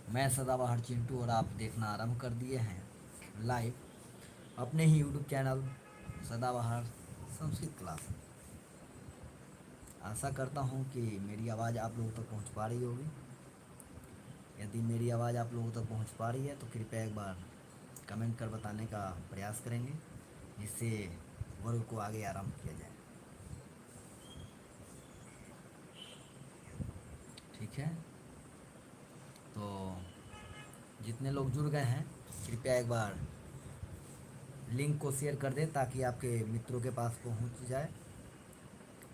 मैं सदाबहार चिंटू और आप देखना आरंभ कर दिए हैं लाइव अपने ही यूट्यूब चैनल सदाबहार संस्कृत क्लास। आशा करता हूँ कि मेरी आवाज़ आप लोगों तक पहुँच पा रही होगी। यदि मेरी आवाज़ आप लोगों तक पहुँच पा रही है तो कृपया एक बार कमेंट कर बताने का प्रयास करेंगे, जिससे वर्ग को आगे आरंभ किया जाए। ठीक है, तो जितने लोग जुड़ गए हैं कृपया एक बार लिंक को शेयर कर दें ताकि आपके मित्रों के पास पहुंच जाए।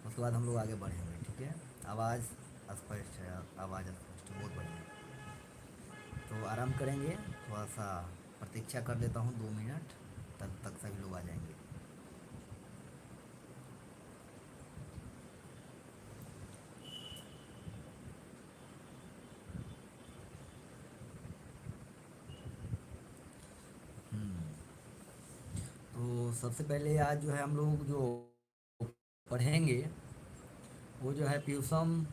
उसके बाद हम लोग आगे बढ़ेंगे। ठीक है, आवाज़ स्पष्ट है, आवाज़ स्पष्ट, बहुत बढ़िया। तो आराम करेंगे, थोड़ा सा प्रतीक्षा कर लेता हूँ 2 मिनट, तब तक सभी लोग आ जाएंगे। तो सबसे पहले आज जो है हम लोग जो पढ़ेंगे वो जो है प्यूसम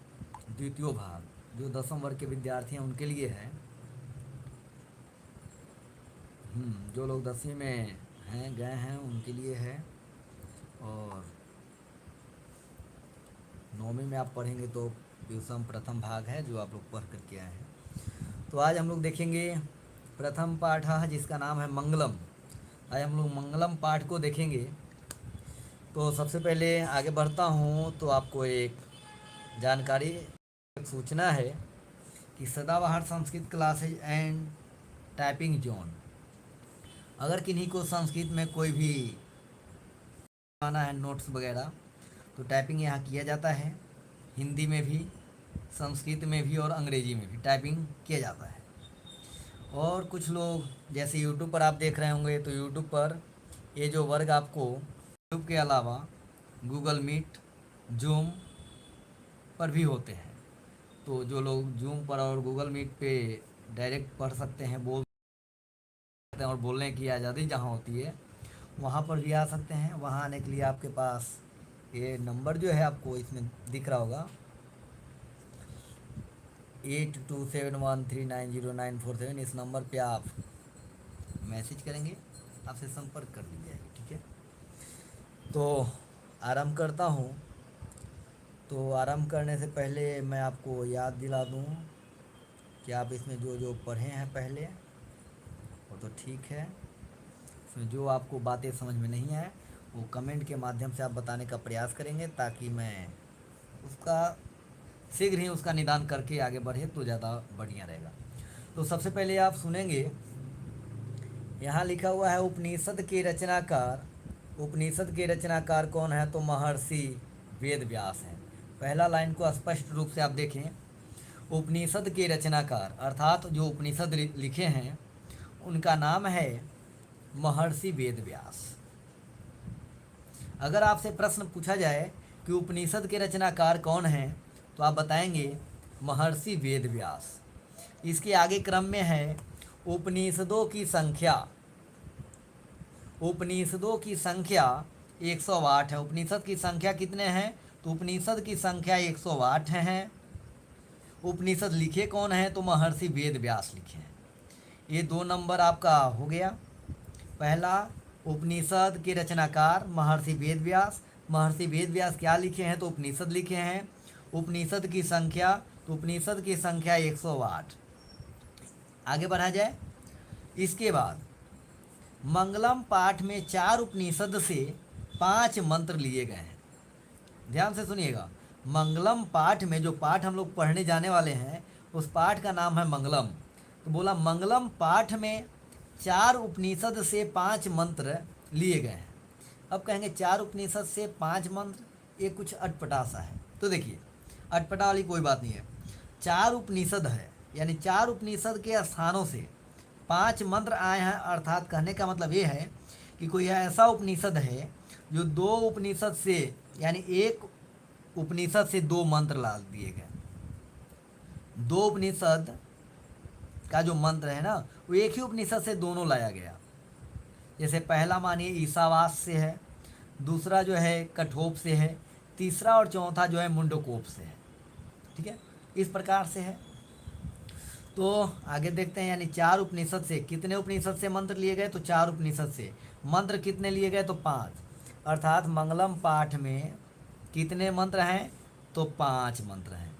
द्वितीय भाग, जो 10वीं वर्ग के विद्यार्थी हैं उनके लिए है। जो लोग 10वीं में हैं गए हैं उनके लिए है, और 9वीं में आप पढ़ेंगे तो प्यूसम प्रथम भाग है जो आप लोग पढ़ करके आए हैं। तो आज हम लोग देखेंगे प्रथम पाठ है जिसका नाम है मंगलम। आज हम लोग मंगलम पाठ को देखेंगे। तो सबसे पहले आगे बढ़ता हूँ तो आपको एक जानकारी, एक सूचना है कि सदाबहार Sanskrit classes and typing zone, अगर किन्हीं को संस्कृत में कोई भी आना है नोट्स वगैरह तो टाइपिंग यहाँ किया जाता है। हिंदी में भी, संस्कृत में भी और अंग्रेजी में भी टाइपिंग किया जाता है। और कुछ लोग जैसे यूट्यूब पर आप देख रहे होंगे तो यूट्यूब पर ये जो वर्ग आपको यूट्यूब के अलावा गूगल मीट, जूम पर भी होते हैं। तो जो लोग जूम पर और गूगल मीट पे डायरेक्ट पढ़ सकते हैं, बोल सकते हैं, और बोलने की आज़ादी जहाँ होती है वहाँ पर भी आ सकते हैं। वहाँ आने के लिए आपके पास ये नंबर जो है आपको इसमें दिख रहा होगा, 8271390947। इस नंबर पे आप मैसेज करेंगे, आपसे संपर्क कर ली जाएगी। ठीक है, तो आरंभ करता हूँ। तो आरंभ करने से पहले मैं आपको याद दिला दूँ कि आप इसमें जो जो पढ़े हैं पहले वो तो ठीक है। इसमें जो आपको बातें समझ में नहीं आए वो कमेंट के माध्यम से आप बताने का प्रयास करेंगे, ताकि मैं उसका शीघ्र ही उसका निदान करके आगे बढ़े तो ज़्यादा बढ़िया रहेगा। तो सबसे पहले आप सुनेंगे, यहाँ लिखा हुआ है उपनिषद के रचनाकार। उपनिषद के रचनाकार कौन है? तो महर्षि वेद व्यास हैं। पहला लाइन को स्पष्ट रूप से आप देखें, उपनिषद के रचनाकार अर्थात जो उपनिषद लिखे हैं उनका नाम है महर्षि वेद व्यास। अगर आपसे प्रश्न पूछा जाए कि उपनिषद के रचनाकार कौन हैं तो आप बताएंगे महर्षि वेद व्यास। इसके आगे क्रम में है उपनिषदों की संख्या। उपनिषदों की संख्या 108 है। उपनिषद की संख्या कितने हैं? तो उपनिषद की संख्या 108 हैं। उपनिषद लिखे कौन हैं? तो महर्षि वेद व्यास लिखे हैं। ये 2 नंबर आपका हो गया। पहला, उपनिषद के रचनाकार महर्षि वेद व्यास। महर्षि वेद व्यास क्या लिखे हैं? तो उपनिषद लिखे हैं। उपनिषद की संख्या, तो उपनिषद की संख्या 108। आगे बढ़ा जाए। इसके बाद मंगलम पाठ में 4 उपनिषद से 5 मंत्र लिए गए हैं। ध्यान से सुनिएगा, मंगलम पाठ में जो पाठ हम लोग पढ़ने जाने वाले हैं उस पाठ का नाम है मंगलम। तो बोला मंगलम पाठ में 4 उपनिषद से 5 मंत्र लिए गए हैं। अब कहेंगे 4 उपनिषद से 5 मंत्र, ये कुछ अटपटा सा है। तो देखिए, अटपटा वाली कोई बात नहीं है। 4 उपनिषद है, यानी 4 उपनिषद के स्थानों से 5 मंत्र आए हैं। अर्थात कहने का मतलब ये है कि कोई ऐसा उपनिषद है जो 2 उपनिषद से, यानी एक उपनिषद से 2 मंत्र ला दिए गए। 2 उपनिषद का जो मंत्र है ना वो एक ही उपनिषद से दोनों लाया गया। जैसे पहला मानिए ईसावास से है, दूसरा जो है कठोप से है, तीसरा और चौथा जो है मुंडकोप से है। ठीक है, इस प्रकार से है। तो आगे देखते हैं, यानी 4 उपनिषद से, कितने उपनिषद से मंत्र लिए गए? तो 4 उपनिषद से। मंत्र कितने लिए गए? तो 5। अर्थात मंगलम पाठ में कितने मंत्र हैं? तो 5 मंत्र हैं।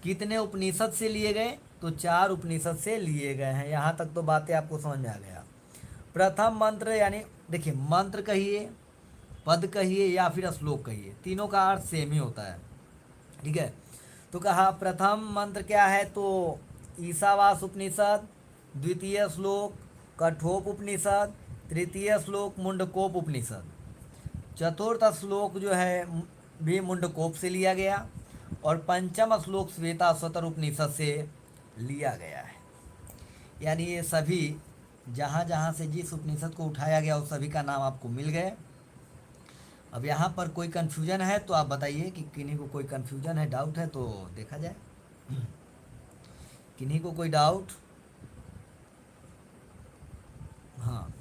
कितने उपनिषद से लिए गए? तो 4 उपनिषद से लिए गए हैं। यहाँ तक तो बातें आपको समझ में आ गया। प्रथम मंत्र, यानी देखिए, मंत्र कहिए, पद कहिए या फिर श्लोक कहिए, तीनों का अर्थ सेम ही होता है। ठीक है। तो कहा प्रथम मंत्र क्या है? तो ईशावास उपनिषद, द्वितीय श्लोक कठोप उपनिषद, तृतीय श्लोक मुंडकोप उपनिषद, चतुर्थ श्लोक जो है भी मुंडकोप से लिया गया, और पंचम श्लोक श्वेताश्वतर उपनिषद से लिया गया है। यानी ये सभी जहाँ जहाँ से जिस उपनिषद को उठाया गया उस सभी का नाम आपको मिल गए। अब यहाँ पर कोई कन्फ्यूजन है तो आप बताइए कि किन्हीं को कोई कन्फ्यूजन है, डाउट है तो देखा जाए। किन्हीं को कोई डाउट? हाँ,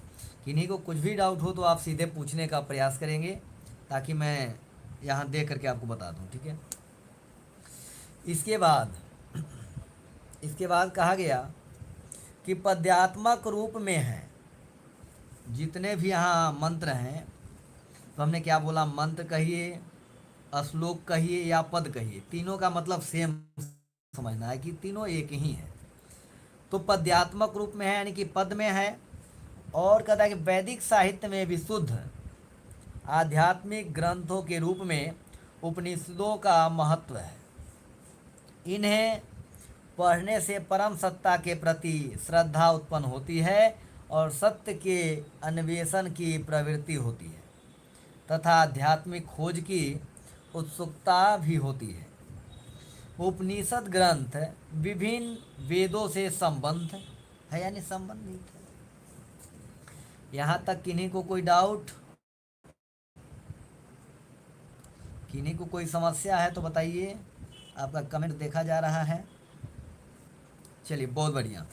किन्हीं को कुछ भी डाउट हो तो आप सीधे पूछने का प्रयास करेंगे, ताकि मैं यहाँ देख करके आपको बता दूँ। ठीक है। इसके बाद कहा गया कि पद्यात्मक रूप में है जितने भी यहाँ मंत्र हैं। तो हमने क्या बोला? मंत्र कहिए, श्लोक कहिए या पद कहिए, तीनों का मतलब सेम समझना है कि तीनों एक ही है। तो पद्यात्मक रूप में है, यानी कि पद में है। और कहता है कि वैदिक साहित्य में विशुद्ध आध्यात्मिक ग्रंथों के रूप में उपनिषदों का महत्व है। इन्हें पढ़ने से परम सत्ता के प्रति श्रद्धा उत्पन्न होती है और सत्य के अन्वेषण की प्रवृत्ति होती है तथा आध्यात्मिक खोज की उत्सुकता भी होती है। उपनिषद ग्रंथ विभिन्न वेदों से संबंध है, यानी संबंधित है। यहाँ तक किन्हीं को कोई डाउट, किन्हीं को कोई समस्या है तो बताइए। आपका कमेंट देखा जा रहा है। चलिए, बहुत बढ़िया,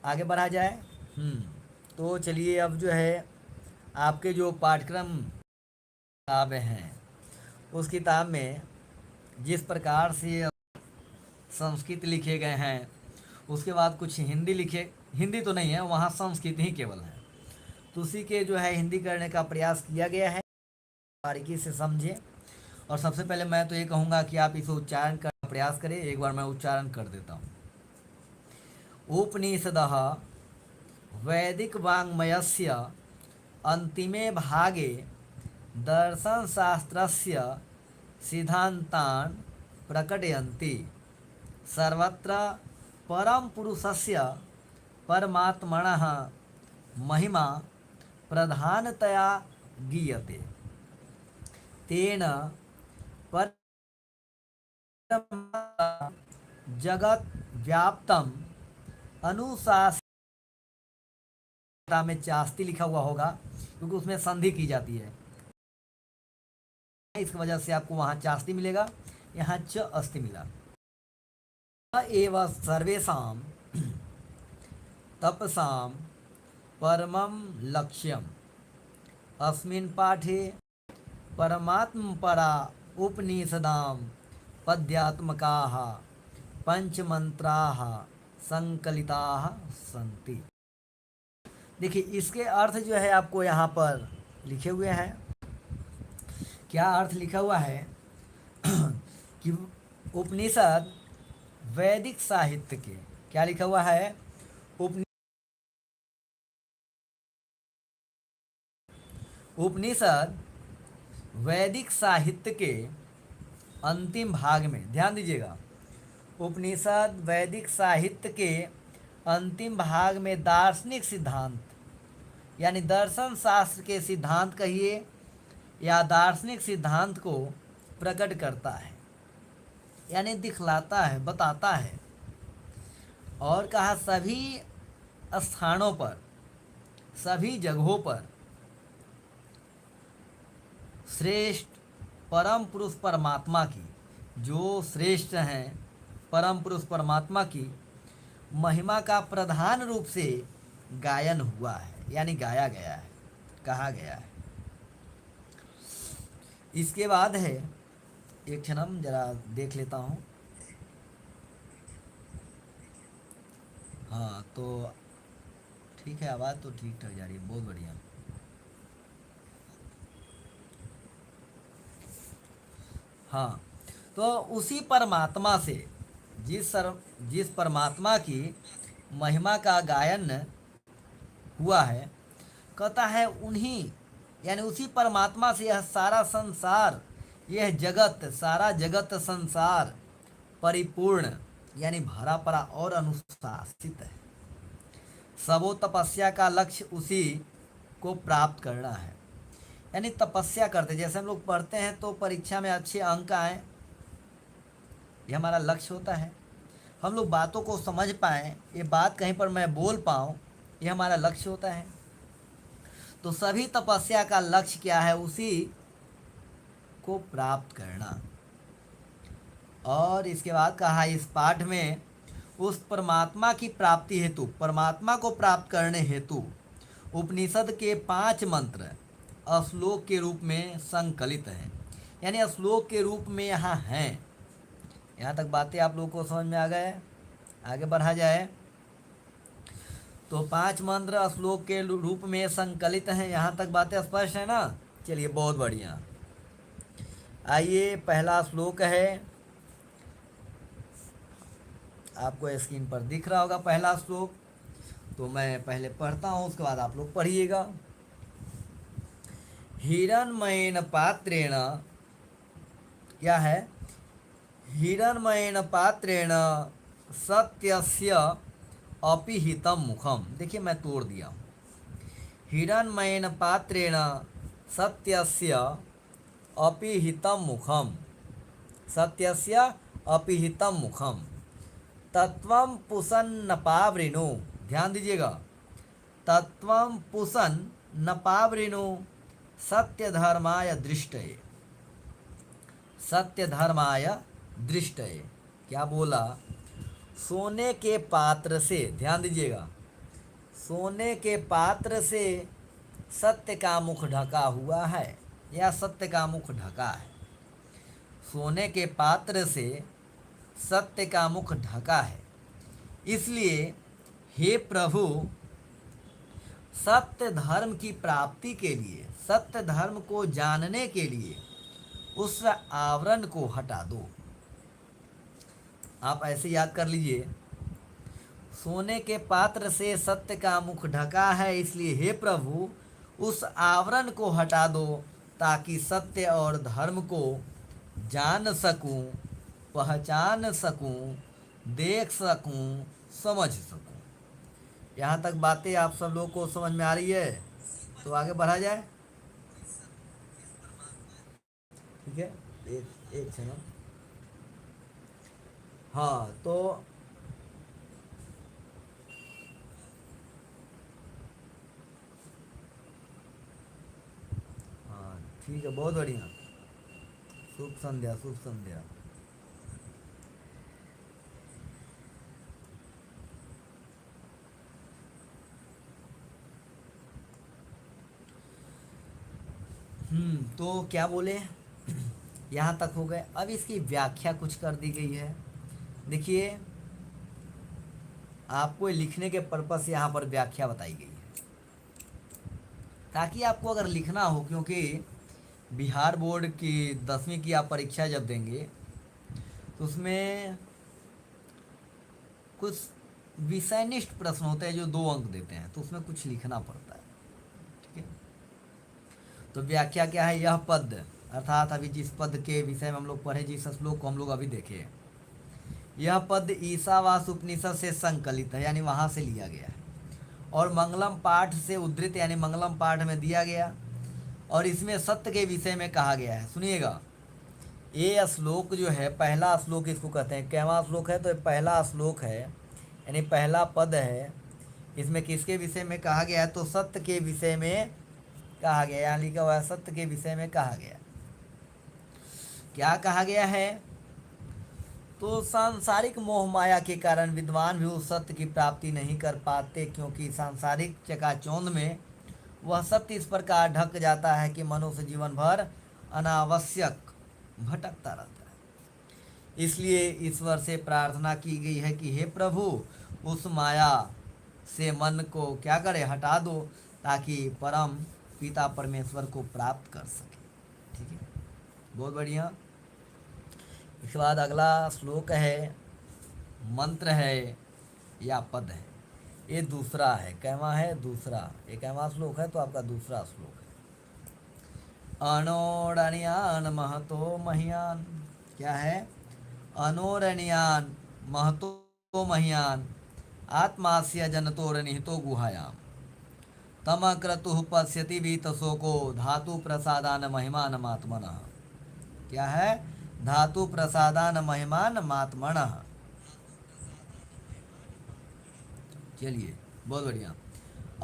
आगे बढ़ा जाए। तो चलिए, अब जो है आपके जो पाठ्यक्रम किताबें हैं उस किताब में जिस प्रकार से संस्कृत लिखे गए हैं, उसके बाद कुछ हिंदी हिंदी तो नहीं है, वहाँ संस्कृत ही केवल है। तो उसी के जो है हिंदी करने का प्रयास किया गया है। बारीकी से समझें। और सबसे पहले मैं तो ये कहूँगा कि आप इसे उच्चारण करने का प्रयास करें। एक बार मैं उच्चारण कर देता हूँ। उपनिषदः वैदिक वाङ्मयस्य अन्तिमे भागे दर्शनशास्त्रस्य सिद्धान्तान् प्रकटयन्ति। सर्वत्र परम पुरुषस्य परमात्मनः महिमा प्रधानतया गीयते। तेन पर जगत व्याप्तम अनुशासन में चास्ती लिखा हुआ होगा, क्योंकि उसमें संधि की जाती है, इस वजह से आपको वहां चास्ती मिलेगा, यहाँ च अस्ति मिला। एवं सर्वेषां तपसां परमं लक्ष्यम अस्मिन् पाठे परमात्मपरा उपनिषदां पद्यात्मकाः पंचमंत्राः संकलिताः सन्ति। देखिए, इसके अर्थ जो है आपको यहाँ पर लिखे हुए हैं। क्या अर्थ लिखा हुआ है? कि उपनिषद वैदिक साहित्य के, क्या लिखा हुआ है? उपनिषद वैदिक साहित्य के अंतिम भाग में, ध्यान दीजिएगा, उपनिषद वैदिक साहित्य के अंतिम भाग में दार्शनिक सिद्धांत, यानी दर्शन शास्त्र के सिद्धांत कहिए या दार्शनिक सिद्धांत को प्रकट करता है, यानी दिखलाता है, बताता है। और कहा सभी स्थानों पर, सभी जगहों पर श्रेष्ठ परम पुरुष परमात्मा की, जो श्रेष्ठ हैं परम पुरुष परमात्मा की महिमा का प्रधान रूप से गायन हुआ है, यानी गाया गया है, कहा गया है। इसके बाद है, एक क्षण जरा देख लेता हूँ। हाँ तो ठीक है, आवाज़ तो ठीक ठाक जा रही है, बहुत बढ़िया। हाँ, तो उसी परमात्मा से जिस परमात्मा की महिमा का गायन हुआ है, कहता है उन्हीं, यानी उसी परमात्मा से यह सारा संसार, यह जगत, सारा जगत संसार परिपूर्ण, यानी भरा पड़ा और अनुशासित है। सबो तपस्या का लक्ष्य उसी को प्राप्त करना है। यानी तपस्या करते, जैसे हम लोग पढ़ते हैं तो परीक्षा में अच्छे अंक आए, ये हमारा लक्ष्य होता है। हम लोग बातों को समझ पाएँ, ये बात कहीं पर मैं बोल पाऊँ, ये हमारा लक्ष्य होता है। तो सभी तपस्या का लक्ष्य क्या है? उसी को प्राप्त करना। और इसके बाद कहा इस पाठ में, उस परमात्मा की प्राप्ति हेतु, परमात्मा को प्राप्त करने हेतु उपनिषद के 5 मंत्र श्लोक के रूप में संकलित हैं। यानी श्लोक के रूप में यहाँ हैं। यहाँ तक बातें आप लोगों को समझ में आ गए? आगे बढ़ा जाए तो 5 मंत्र श्लोक के रूप में संकलित हैं। यहाँ तक बातें स्पष्ट है ना? चलिए, बहुत बढ़िया। आइए, पहला श्लोक है, आपको स्क्रीन पर दिख रहा होगा पहला श्लोक। तो मैं पहले पढ़ता हूँ, उसके बाद आप लोग पढ़िएगा। हिरण्मयेन पात्रेण, क्या है? हिरण्मयेन पात्रेण सत्यस्य अपिहितम मुखम। देखिए, मैं तोड़ दिया हूँ। हिरण्मयेन पात्रेण सत्यस्य अपिहितम मुखम, सत्यस्य अपिहितम मुखम तत्वं पुसन नपावृणु। ध्यान दीजिएगा, तत्वं पुसन नपावृणु सत्य धर्माय दृष्टये, सत्य धर्माय दृष्टये। क्या बोला? सोने के पात्र से, ध्यान दीजिएगा, सोने के पात्र से सत्य का मुख ढका हुआ है, या सत्य का मुख ढका है। सोने के पात्र से सत्य का मुख ढका है। इसलिए हे प्रभु, सत्य धर्म की प्राप्ति के लिए, सत्य धर्म को जानने के लिए उस आवरण को हटा दो। आप ऐसे याद कर लीजिए, सोने के पात्र से सत्य का मुख ढका है, इसलिए हे प्रभु उस आवरण को हटा दो, ताकि सत्य और धर्म को जान सकूं, पहचान सकूं, देख सकूं, समझ सकूं। यहाँ तक बातें आप सब लोगों को समझ में आ रही है? तो आगे बढ़ा जाए। ठीक है, एक एक सेकंड। हाँ तो हाँ ठीक है, बहुत बढ़िया। शुभ संध्या, शुभ संध्या। तो क्या बोले, यहाँ तक हो गए। अब इसकी व्याख्या कुछ कर दी गई है। देखिए, आपको लिखने के पर्पस से यहाँ पर व्याख्या बताई गई है, ताकि आपको अगर लिखना हो, क्योंकि बिहार बोर्ड की 10वीं की आप परीक्षा जब देंगे तो उसमें कुछ विषयनिष्ठ प्रश्न होते हैं जो 2 अंक देते हैं, तो उसमें कुछ लिखना पड़ता है। ठीक है, तो व्याख्या क्या है? यह पद, अर्थात अभी जिस पद के विषय में हम लोग पढ़े, जिस श्लोक को हम लोग अभी देखे, यह पद ईशावास उपनिषद से संकलित है, यानी वहाँ से लिया गया है, और मंगलम पाठ से उद्धृत, यानी मंगलम पाठ में दिया गया, और इसमें सत्य के विषय में कहा गया है। सुनिएगा, ये श्लोक जो है, पहला श्लोक इसको कहते हैं। कैवा श्लोक है? तो पहला श्लोक है, यानी पहला पद है। इसमें किसके विषय में कहा गया है? तो सत्य के विषय में कहा गया। यहाँ लिखा हुआ है सत्य के विषय में कहा गया। क्या कहा गया है? तो सांसारिक मोह माया के कारण विद्वान भी उस सत्य की प्राप्ति नहीं कर पाते, क्योंकि सांसारिक चकाचौंध में वह सत्य इस प्रकार ढक जाता है कि मनुष्य जीवन भर अनावश्यक भटकता रहता है। इसलिए ईश्वर से प्रार्थना की गई है कि हे प्रभु, उस माया से मन को क्या करे, हटा दो, ताकि परम पिता परमेश्वर को प्राप्त कर सके। ठीक है, बहुत बढ़िया। इसके बाद अगला श्लोक है, मंत्र है या पद है, ये दूसरा है। कैवा है? दूसरा। ये कैवा श्लोक है? तो आपका दूसरा श्लोक है। अनोरणियान महतो मह्यान। क्या है? अनोरणियान महतो मह्यान आत्मास्य जनतोरनिहितो गुहायाम तम क्रतुः पश्यति वीतशोको धातु प्रसादान महिमानमात्मनः। क्या है? धातु प्रसादान महिमानमात्मनः। चलिए, बहुत बढ़िया।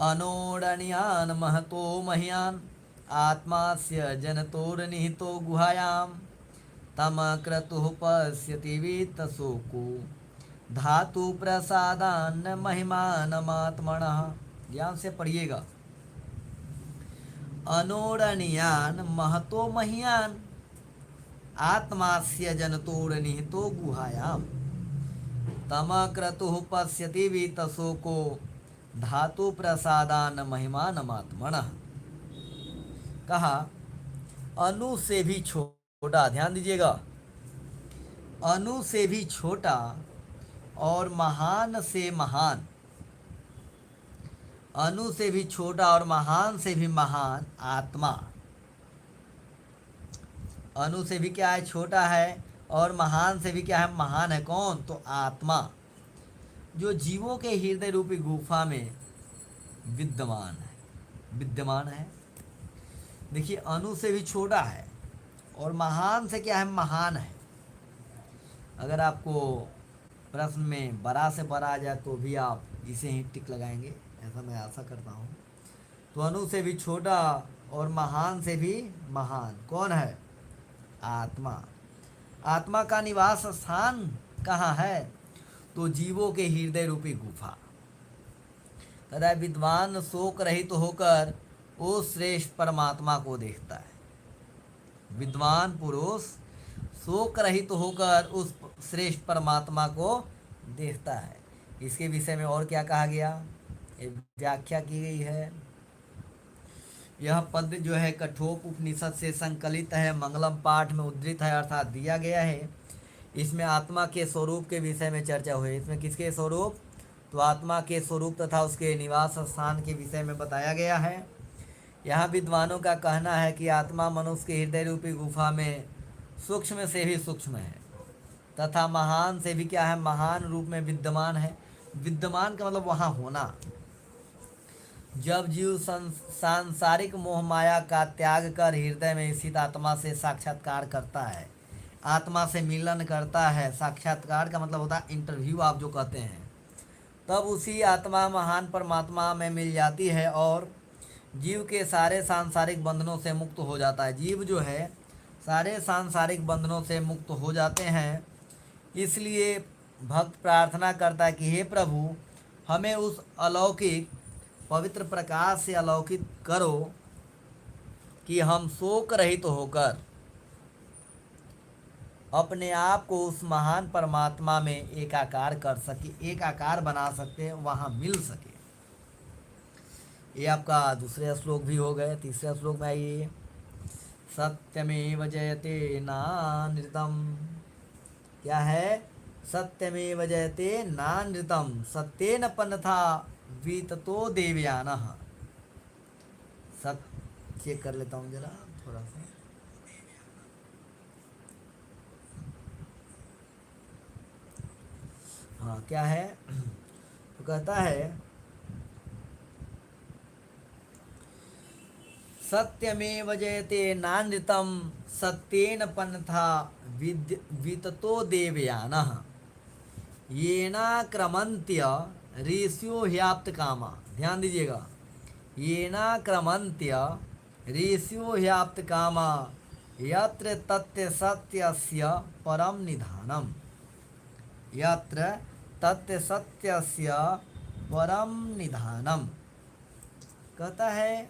अनोरणियान महतो मह्यान आत्मास्य जनतोरनिहितो गुहायाम तम क्रतुः पश्यति वीतशोको धातु प्रसादान महिमानमात्मनः। ध्यान से पढ़िएगा। अनोरणीयान महतो मह्यान आत्मास्य जनतोरनिहितो गुहायाम तम क्रतुः पश्यति वीतशोको धातु प्रसादान महिमानमात्मनः। कहा अनु से भी छोटा, ध्यान दीजिएगा, अनु से भी छोटा और महान से महान, अनु से भी छोटा और महान से भी महान आत्मा। अनु से भी क्या है? छोटा है, और महान से भी क्या है? महान है। कौन? तो आत्मा, जो जीवों के हृदय रूपी गुफा में विद्यमान है, विद्यमान है। देखिए, अनु से भी छोटा है और महान से क्या है? महान है। अगर आपको प्रश्न में बड़ा से बड़ा आ जाए तो भी आप इसे ही टिक लगाएंगे, ऐसा मैं आशा करता हूँ। तो अनु से भी छोटा और महान से भी महान कौन है? आत्मा। आत्मा का निवास स्थान कहाँ है? तो जीवों के हृदय रूपी गुफा। कहता है विद्वान शोक रहित होकर उस श्रेष्ठ परमात्मा को देखता है। विद्वान पुरुष शोक रहित होकर उस श्रेष्ठ परमात्मा को देखता है। इसके विषय में और क्या कहा गया? व्याख्या की गई है। यह पद जो है कठोप उपनिषद से संकलित है, मंगलम पाठ में उद्धृत है, अर्थात दिया गया है। इसमें आत्मा के स्वरूप के विषय में चर्चा हुई। इसमें किसके स्वरूप? तो आत्मा के स्वरूप तथा उसके निवास स्थान के विषय में बताया गया है। यहाँ विद्वानों का कहना है कि आत्मा मनुष्य के हृदय रूपी गुफा में सूक्ष्म से भी सूक्ष्म है तथा महान से भी क्या है? महान रूप में विद्यमान है। विद्यमान का मतलब वहाँ होना। जब जीव सांसारिक मोह माया का त्याग कर हृदय में स्थित आत्मा से साक्षात्कार करता है, आत्मा से मिलन करता है, साक्षात्कार का मतलब होता है इंटरव्यू आप जो कहते हैं, तब उसी आत्मा महान परमात्मा में मिल जाती है और जीव के सारे सांसारिक बंधनों से मुक्त हो जाता है। जीव जो है सारे सांसारिक बंधनों से मुक्त हो जाते हैं। इसलिए भक्त प्रार्थना करता है कि हे प्रभु, हमें उस अलौकिक पवित्र प्रकाश से अलौकित करो कि हम शोक रहित होकर अपने आप को उस महान परमात्मा में एकाकार कर सके, एकाकार बना सकते, वहाँ मिल सके। ये आपका दूसरे श्लोक भी हो गए। तीसरे श्लोक में आइए। सत्यमेव जयते नानृतम। क्या है? सत्यमेव जयते नानृतम सत्येन पन्था वीततो देवयानः। सत्य चेक कर लेता हूँ जरा थोड़ा सा। हाँ, क्या है? तो कहता है सत्यमेव जयते नानृतम सत्येन पन्था विततो देवयानः येनाक्रमन्त्य ऋषियो ह्याप्त कामा। ध्यान दीजिएगा, येनाक्रमन्त्य ऋषियो ह्याप्त कामा यत्र तत्य सत्यस्य परम निधानम। यत्र तत्य सत्यस्य परम निधानम। कहता है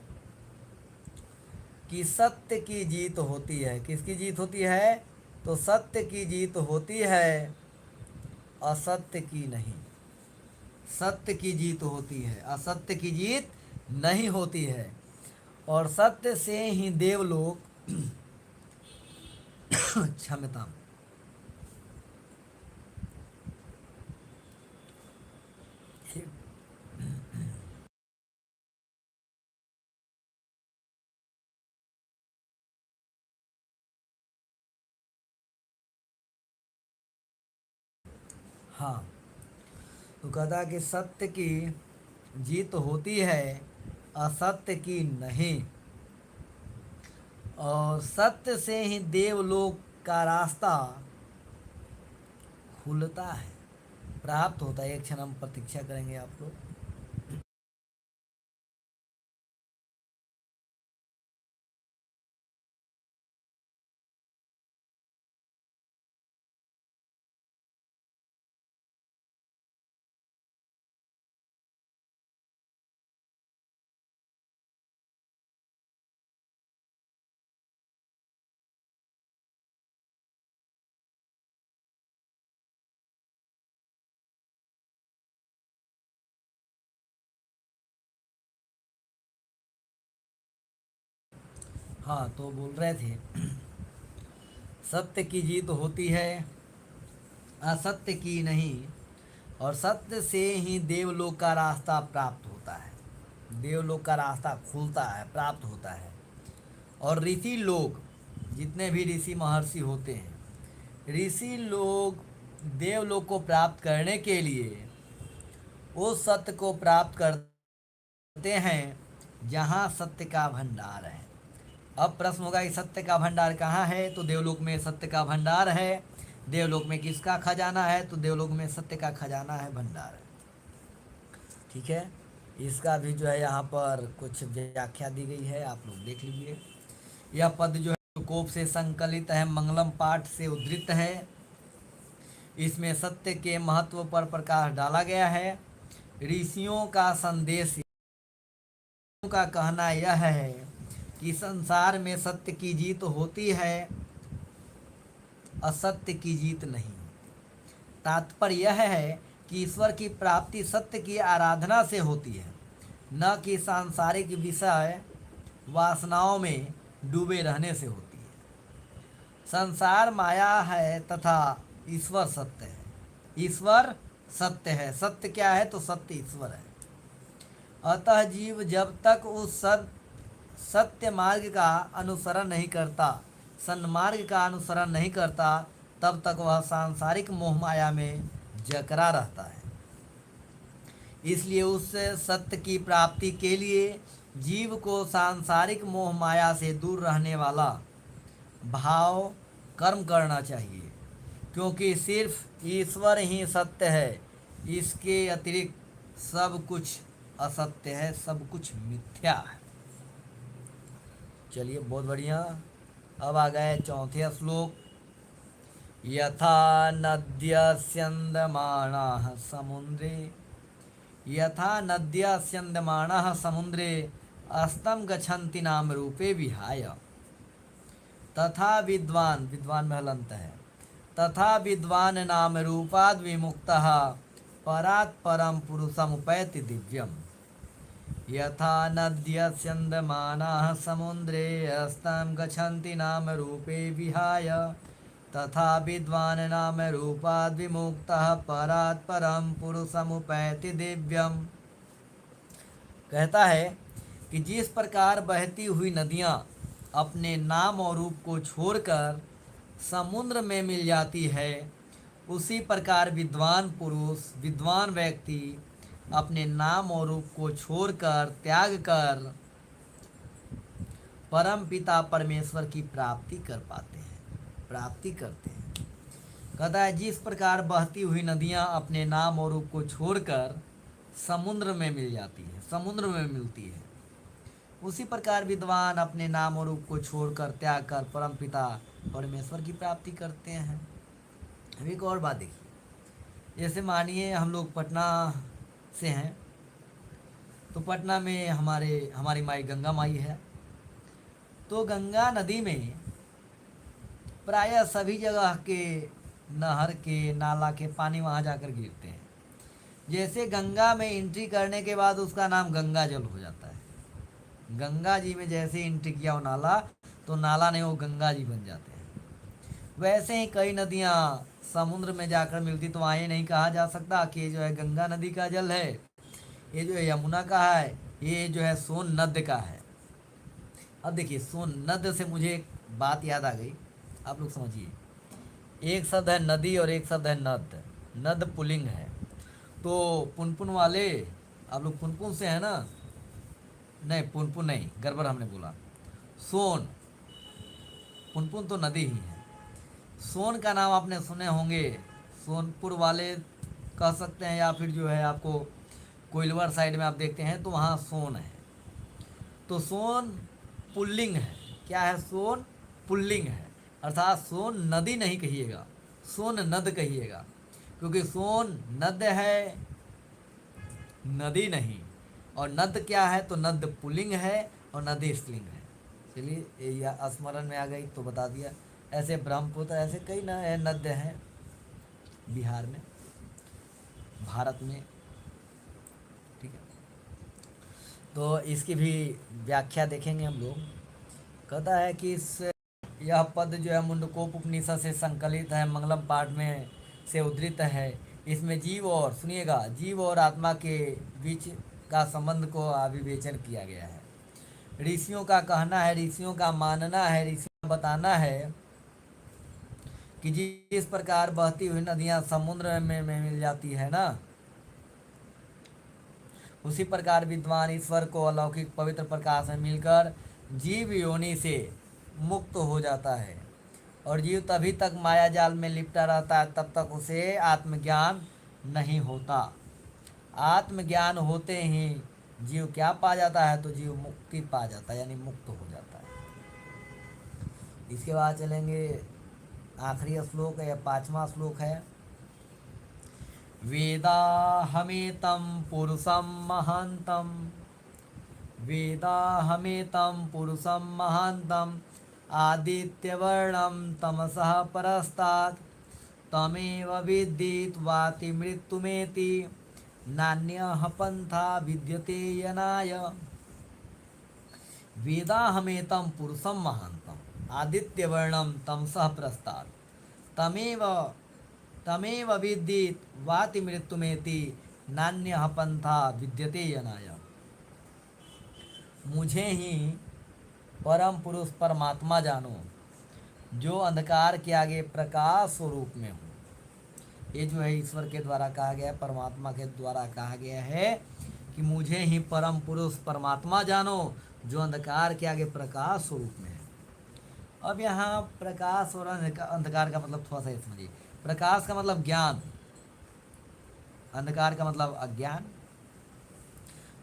कि सत्य की जीत होती है। किसकी जीत होती है? तो सत्य की जीत होती है, असत्य की नहीं। सत्य की जीत होती है, असत्य की जीत नहीं होती है। और सत्य से ही देवलोक क्षमता। हाँ, तो कहता कि सत्य की जीत होती है, असत्य की नहीं। और सत्य से ही देवलोक का रास्ता खुलता है, प्राप्त होता है। एक क्षण हम प्रतीक्षा करेंगे आप लोग। हाँ, तो बोल रहे थे सत्य की जीत होती है, असत्य की नहीं। और सत्य से ही देवलोक का रास्ता प्राप्त होता है, देवलोक का रास्ता खुलता है, प्राप्त होता है। और ऋषि लोग, जितने भी ऋषि महर्षि होते हैं, ऋषि लोग देवलोक को प्राप्त करने के लिए उस सत्य को प्राप्त करते हैं जहाँ सत्य का भंडार है। अब प्रश्न होगा कि सत्य का भंडार कहाँ है? तो देवलोक में सत्य का भंडार है। देवलोक में किसका खजाना है? तो देवलोक में सत्य का खजाना है, भंडार है। ठीक है, इसका भी जो है यहाँ पर कुछ व्याख्या दी गई है, आप लोग देख लीजिए। यह पद जो है कोप से संकलित है, मंगलम पाठ से उद्धृत है। इसमें सत्य के महत्व पर प्रकाश डाला गया है। ऋषियों का संदेश का कहना यह है कि संसार में सत्य की जीत होती है, असत्य की जीत नहीं। तात्पर्य यह है कि ईश्वर की प्राप्ति सत्य की आराधना से होती है, न कि सांसारिक विषय वासनाओं में डूबे रहने से होती है। संसार माया है तथा ईश्वर सत्य है। ईश्वर सत्य है। सत्य क्या है? तो सत्य ईश्वर है। अतः जीव जब तक उस सत्य मार्ग का अनुसरण नहीं करता, सन्मार्ग का अनुसरण नहीं करता, तब तक वह सांसारिक मोह माया में जकड़ा रहता है। इसलिए उस सत्य की प्राप्ति के लिए जीव को सांसारिक मोह माया से दूर रहने वाला भाव कर्म करना चाहिए, क्योंकि सिर्फ ईश्वर ही सत्य है। इसके अतिरिक्त सब कुछ असत्य है, सब कुछ मिथ्या है। चलिए, बहुत बढ़िया। अब आ गए चौथे श्लोक। यथा नद्य स्यन्दमानाः समुद्रे, यथा नद्य स्यन्दमानाः समुद्रे अस्तं गच्छन्ति नाम रूपे विहाय, तथा विद्वान, विद्वान में हलंत है, तथा विद्वान नाम रूपाद विमुक्तः परात् परम पुरुषमुपैति दिव्यम। यथा नद्य स्यन्दमानाः समुद्रे अस्तं गच्छन्ति नाम रूपे विहाय, तथा विद्वान नाम रूपाद् विमुक्तः परात् परम पुरुषमुपैति दिव्यम। कहता है कि जिस प्रकार बहती हुई नदियाँ अपने नाम और रूप को छोड़कर समुद्र में मिल जाती है, उसी प्रकार विद्वान पुरुष, विद्वान व्यक्ति अपने नाम और रूप को छोड़कर, त्याग कर परम पिता परमेश्वर की प्राप्ति कर पाते हैं, प्राप्ति करते हैं। कहता है जिस प्रकार बहती हुई नदियाँ अपने नाम और रूप को छोड़कर समुद्र में मिल जाती है, समुद्र में मिलती है, उसी प्रकार विद्वान अपने नाम और रूप को छोड़कर, त्याग कर परम पिता परमेश्वर की प्राप्ति करते हैं। अब एक और बात देखिए, जैसे मानिए हम लोग पटना से हैं, तो पटना में हमारी माई गंगा माई है। तो गंगा नदी में प्रायः सभी जगह के नहर के, नाला के पानी वहाँ जाकर गिरते हैं। जैसे गंगा में एंट्री करने के बाद उसका नाम गंगा जल हो जाता है। गंगा जी में जैसे एंट्री किया वो नाला, तो नाला नहीं वो गंगा जी बन जाते हैं। वैसे ही कई नदियाँ समुद्र में जाकर मिलती, तो वहाँ ये नहीं कहा जा सकता कि ये जो है गंगा नदी का जल है, ये जो है यमुना का है, ये जो है सोन नद का है। अब देखिए सोन नद से मुझे एक बात याद आ गई, आप लोग समझिए। एक शब्द है नदी और एक शब्द है नद। नद पुल्लिंग है, तो पुनपुन वाले, आप लोग पुनपुन से है ना? नहीं, पुनपुन नहीं, गड़बड़ हमने बोला। सोन, पुनपुन तो नदी ही है। सोन का नाम आपने सुने होंगे, सोनपुर वाले कह सकते हैं, या फिर जो है आपको कोइलवर साइड में आप देखते हैं तो वहाँ सोन है। तो सोन पुल्लिंग है। क्या है? सोन पुल्लिंग है, अर्थात सोन नदी नहीं कहिएगा, सोन नद कहिएगा, क्योंकि सोन नद है, नदी नहीं। और नद क्या है? तो नद पुल्लिंग है और नदी स्त्रीलिंग है। चलिए यह स्मरण में आ गई तो बता दिया। ऐसे ब्रह्मपुत्र, ऐसे कई न नद हैं बिहार में, भारत में, ठीक है। तो इसकी भी व्याख्या देखेंगे हम लोग। कहता है कि इस यह पद जो है मुंडकोप उपनिषद से संकलित है, मंगलम पाठ में से उद्धृत है। इसमें जीव और, सुनिएगा, जीव और आत्मा के बीच का संबंध को अभिवेचन किया गया है। ऋषियों का कहना है, ऋषियों का मानना है, ऋषियों का बताना है कि जिस प्रकार बहती हुई नदियाँ समुद्र में मिल जाती है ना, उसी प्रकार विद्वान ईश्वर को अलौकिक पवित्र प्रकाश में मिलकर जीव योनि से मुक्त हो जाता है। और जीव तभी तक माया जाल में लिपटा रहता है, तब तक उसे आत्मज्ञान नहीं होता। आत्मज्ञान होते ही जीव क्या पा जाता है? तो जीव मुक्ति पा जाता है, यानी मुक्त हो जाता है। इसके बाद चलेंगे, आखिरी श्लोक है या 5वां श्लोक है। वेदाहमेतं पुरुषं महान्तं, वेदाहमेतं पुरुषं महान्तं आदित्यवर्णं तमसः परस्तात् तमेव विद्धि वाति मृत्युमेति नान्यः पंथा विद्यते यनाय। वेदाहमेतं पुरुषं महान्तं आदित्यवर्णं तमसः परस्तात् तमेव तमेव विद्धि वाति मृत्युमेति नान्यः पंथा विद्यते यनाय। मुझे ही परम पुरुष परमात्मा जानो, जो अंधकार के आगे प्रकाश स्वरूप में हो। ये जो है ईश्वर के द्वारा कहा गया है, परमात्मा के द्वारा कहा गया है कि मुझे ही परम पुरुष परमात्मा जानो, जो अंधकार के आगे प्रकाश स्वरूप में है। अब यहाँ प्रकाश और अंधकार का मतलब थोड़ा सा ये समझिए। प्रकाश का मतलब ज्ञान, अंधकार का मतलब अज्ञान।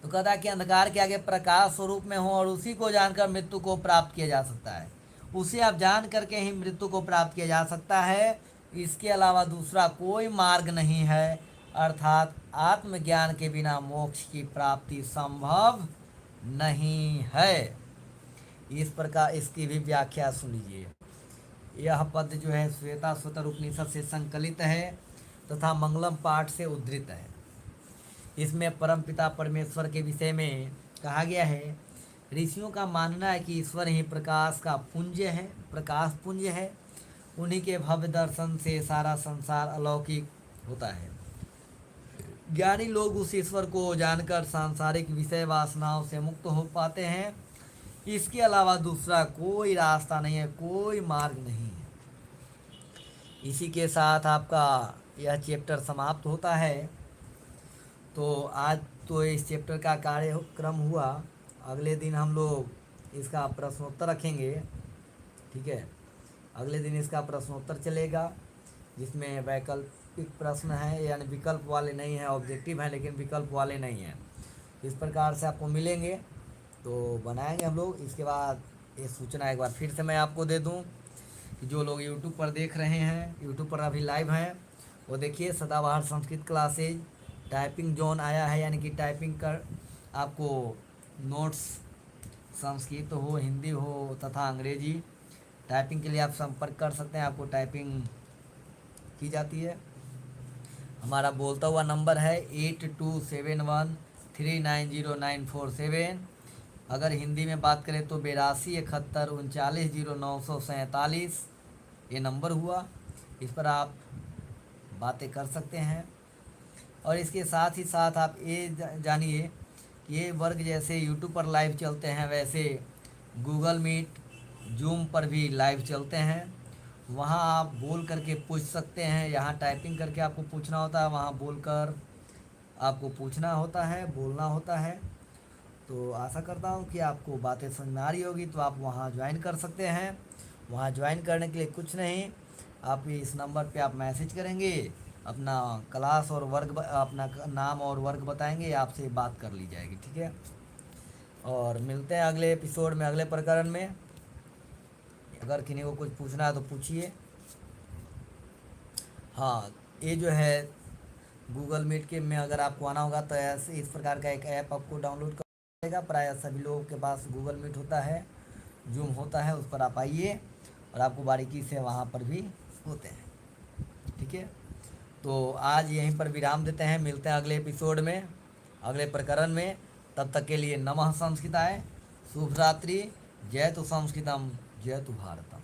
तो कहता है कि अंधकार के आगे प्रकाश स्वरूप में हो और उसी को जानकर मृत्यु को प्राप्त किया जा सकता है। उसे आप जान करके ही मृत्यु को प्राप्त किया जा सकता है, इसके अलावा दूसरा कोई मार्ग नहीं है। अर्थात आत्मज्ञान के बिना मोक्ष की प्राप्ति संभव नहीं है। इस प्रकार इसकी भी व्याख्या सुन लीजिए। यह पद जो है श्वेता स्वतर उपनिषद से संकलित है तथा मंगलम पाठ से उद्धृत है। इसमें परमपिता परमेश्वर के विषय में कहा गया है। ऋषियों का मानना है कि ईश्वर ही प्रकाश का पुंज है, प्रकाश पुंज है। उन्हीं के भव्य दर्शन से सारा संसार अलौकिक होता है। ज्ञानी लोग उस ईश्वर को जानकर सांसारिक विषय वासनाओं से मुक्त हो पाते हैं। इसके अलावा दूसरा कोई रास्ता नहीं है, कोई मार्ग नहीं है। इसी के साथ आपका यह चैप्टर समाप्त होता है। तो आज तो इस चैप्टर का कार्यक्रम हुआ। अगले दिन हम लोग इसका प्रश्नोत्तर रखेंगे, ठीक है। अगले दिन इसका प्रश्नोत्तर चलेगा, जिसमें वैकल्पिक प्रश्न है, यानी विकल्प वाले नहीं हैं, ऑब्जेक्टिव हैं लेकिन विकल्प वाले नहीं हैं। इस प्रकार से आपको मिलेंगे तो बनाएंगे हम लोग। इसके बाद ये सूचना एक बार फिर से मैं आपको दे दूं कि जो लोग यूट्यूब पर देख रहे हैं, यूट्यूब पर अभी लाइव हैं, वो देखिए सदाबहार संस्कृत क्लासेज टाइपिंग जोन आया है, यानी कि टाइपिंग कर आपको नोट्स संस्कृत हो, हिंदी हो तथा अंग्रेजी टाइपिंग के लिए आप संपर्क कर सकते हैं, आपको टाइपिंग की जाती है। हमारा बोलता हुआ नंबर है 8271390947। अगर हिंदी में बात करें तो 8271390947 ये नंबर हुआ। इस पर आप बातें कर सकते हैं। और इसके साथ ही साथ आप ये जानिए कि ये वर्ग जैसे यूट्यूब पर लाइव चलते हैं, वैसे गूगल मीट, जूम पर भी लाइव चलते हैं। वहाँ आप बोल करके पूछ सकते हैं। यहाँ टाइपिंग करके आपको पूछना होता है, वहाँ बोलकर आपको पूछना होता है, बोलना होता है। तो आशा करता हूँ कि आपको बातें समझ में आ रही होगी। तो आप वहाँ ज्वाइन कर सकते हैं। वहाँ ज्वाइन करने के लिए कुछ नहीं, आप इस नंबर पे आप मैसेज करेंगे, अपना क्लास और वर्ग अपना नाम और वर्ग बताएंगे, आपसे बात कर ली जाएगी। ठीक है, और मिलते हैं अगले एपिसोड में, अगले प्रकरण में। अगर किसी को कुछ पूछना है तो पूछिए। हाँ, ये जो है गूगल मीट के में अगर आपको आना होगा तो ऐसे इस प्रकार का एक ऐप आपको डाउनलोड करेगा। प्रायः सभी लोगों के पास गूगल मीट होता है, जूम होता है, उस पर आप आइए और आपको बारीकी से वहाँ पर भी होते हैं। ठीक है, तो आज यहीं पर विराम देते हैं। मिलते हैं अगले एपिसोड में, अगले प्रकरण में। तब तक के लिए नमः संस्कृताय, शुभ रात्रि, जय तु संस्कृतम, जय तु भारतम।